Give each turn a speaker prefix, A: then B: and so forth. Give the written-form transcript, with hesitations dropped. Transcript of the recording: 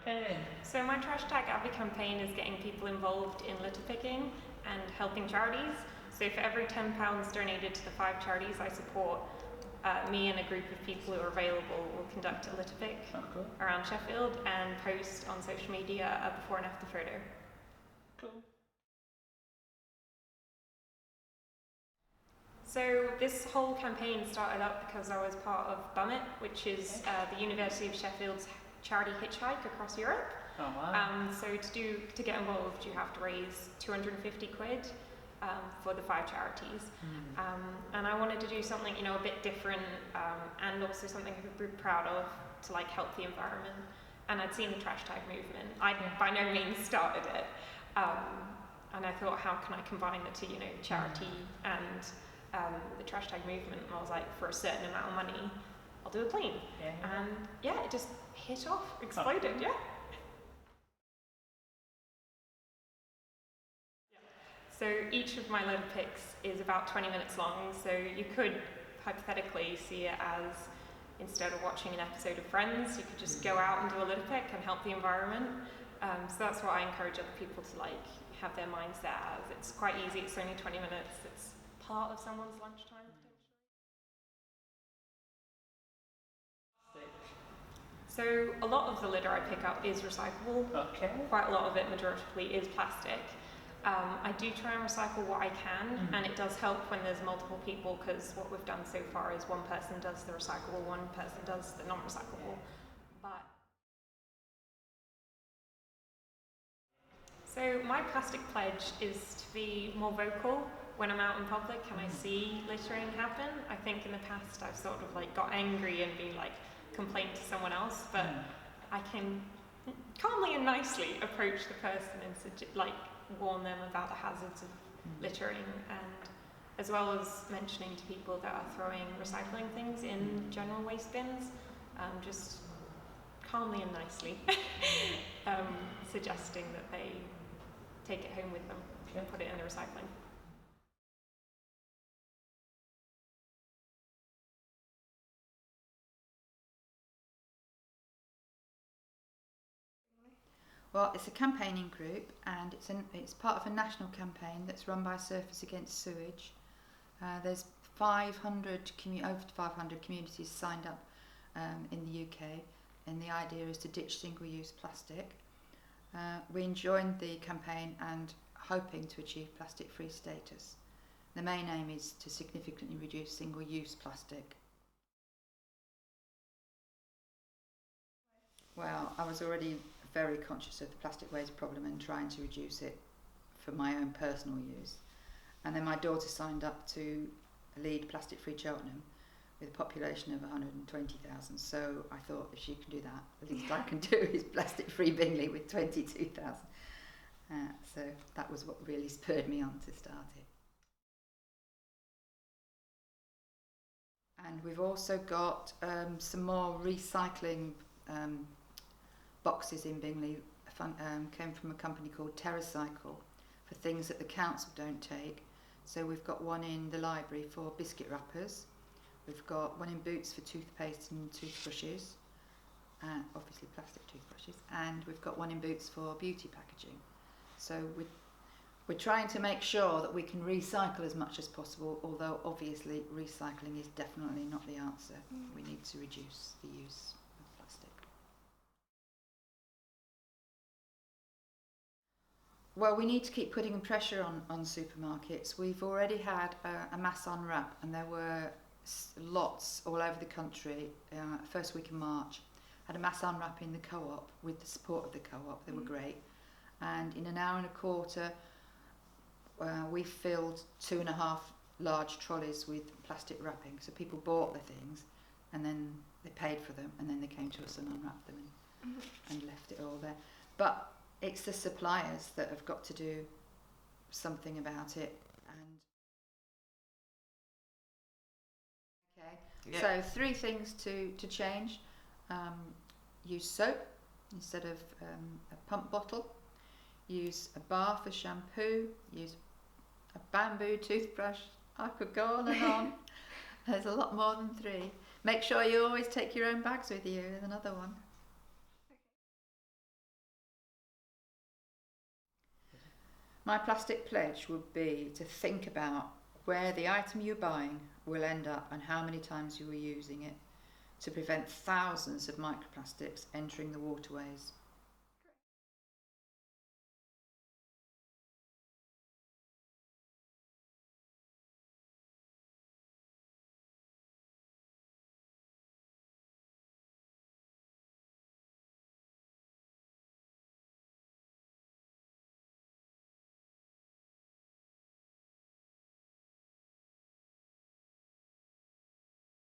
A: Okay.
B: So my trash tag Abby campaign is getting people involved in litter picking and helping charities. So for every £10 donated to the 5 charities I support, me and a group of people who are available will conduct a litter pick
A: Cool.
B: around Sheffield and post on social media a before and after photo.
A: Cool.
B: So this whole campaign started up because I was part of BUMIT, which is the University of Sheffield's charity hitchhike across Europe.
A: Oh wow.
B: So to get involved, you have to raise 250 quid for the 5 charities. And I wanted to do something, a bit different, and also something I could be proud of to help the environment. And I'd seen the trash tag movement. I by no means started it. And I thought, how can I combine the two, charity and the trash tag movement? And I was like, for a certain amount of money, I'll do a clean. And it just hit off, exploded, So each of my litter picks is about 20 minutes long, so you could hypothetically see it as, instead of watching an episode of Friends, you could just go out and do a litter pick and help the environment. So that's what I encourage other people to have their minds set as. It's quite easy, it's only 20 minutes, it's part of someone's lunchtime potentially. So a lot of the litter I pick up is recyclable.
A: Okay.
B: Quite a lot of it, majoritively, is plastic. I do try and recycle what I can, and it does help when there's multiple people, because what we've done so far is one person does the recyclable, one person does the non-recyclable. So my plastic pledge is to be more vocal when I'm out in public and I see littering happen. I think in the past I've sort of got angry and been complained to someone else, but I can calmly and nicely approach the person and warn them about the hazards of littering, and as well as mentioning to people that are throwing recycling things in general waste bins, just calmly and nicely suggesting that they take it home with them and put it in the recycling.
C: Well, it's a campaigning group, and it's part of a national campaign that's run by Surfers Against Sewage. There's over 500 communities signed up in the UK, and the idea is to ditch single-use plastic. We joined the campaign and hoping to achieve plastic-free status. The main aim is to significantly reduce single-use plastic. Well, I was already very conscious of the plastic waste problem and trying to reduce it for my own personal use. And then my daughter signed up to lead Plastic Free Cheltenham with a population of 120,000. So I thought, if she can do that, the least I can do is Plastic Free Bingley with 22,000. So that was what really spurred me on to start it. And we've also got some more recycling boxes in Bingley. Came from a company called TerraCycle for things that the council don't take. So we've got one in the library for biscuit wrappers. We've got one in Boots for toothpaste and toothbrushes, obviously plastic toothbrushes, and we've got one in Boots for beauty packaging. So we're trying to make sure that we can recycle as much as possible, although obviously recycling is definitely not the answer. We need to reduce the use of plastic. Well, we need to keep putting pressure on supermarkets. We've already had a mass unwrap, and there were lots all over the country. First week in March, had a mass unwrap in the co-op with the support of the co-op. They were great, and in an hour and a quarter, we filled 2.5 large trolleys with plastic wrapping. So people bought the things, and then they paid for them, and then they came to us and unwrapped them and left it all there. But it's the suppliers that have got to do something about it. And so 3 things to change. Use soap instead of a pump bottle. Use a bar for shampoo. Use a bamboo toothbrush. I could go on and on. There's a lot more than 3. Make sure you always take your own bags with you. There's another one. My plastic pledge would be to think about where the item you're buying will end up and how many times you are using it, to prevent thousands of microplastics entering the waterways.